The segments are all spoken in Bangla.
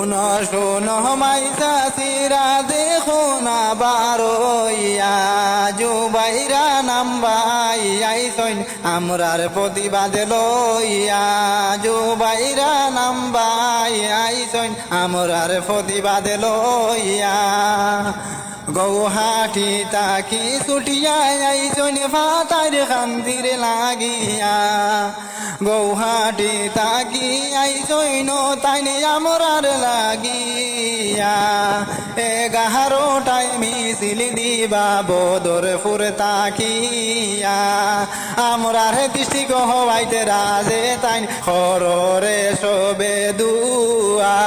শুনো শুনো মাইসা সিরা দেখো না বারইয়া জুবাইরা নাম্বাই আইসইন আমরার প্রতিবাদ লইয়া জুবাইরা নাম্বাই আইসইন আমরার প্রতিবাদ লইয়া গৌহাটি তাকি ছুটিয়া আইসইন ফাতার খান্দির লাগিয়া গৌহাটি তাকি আইসইন তাইনে আমরার লাগিয়া 11টায় মিছিল দিবা বদরপুর তাকিয়া আমরার দৃষ্টিক হওয়াইতে রাজে তাইন খররে সবে দুয়া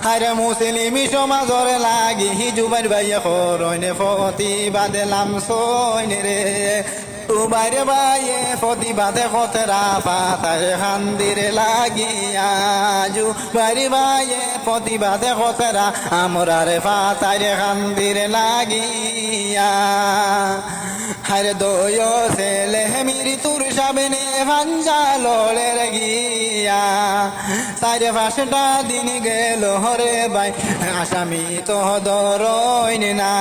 হারে মুসলিম সমাজর লাগি জুবাইর ভাইয়া খরইনে প্রতিবাদ সইন রে জুবাইর ভাইয়ে প্রতিবাদে খতরা পাতায় খান্দির লাগিয়া জুবাইর ভাইয়ে প্রতিবাদে খতরা আমরার পাতায় খান্দির লাগিয়া হারে দয় ছেলে মৃত্যুর সামনে ভাঞ্জালের গিয়া 4-5টা দিন গেল হরে ভাই আসামি তো ধরইন না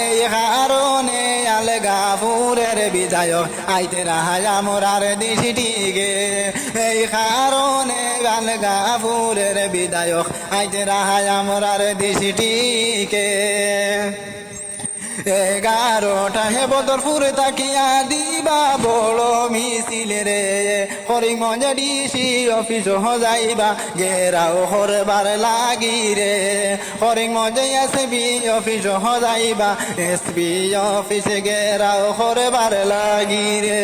এই কারণে আলগাপুরের বিধায়ক আইতে রাহায় আমরার দিশটিকে এই কারণে আলগাপুরের বিধায়ক আইতে রাহায় আমরার দিশটিকে 11টায় বদরপুর তাকিয়া দিবা বড় মিছিল রে করিমগঞ্জ ডিসি অফিস যাইবা গেরাও করবার লাগি রে করিমগঞ্জ এসপি অফিস যাইবা এসপি অফিসে গেরাও করবার লাগি রে।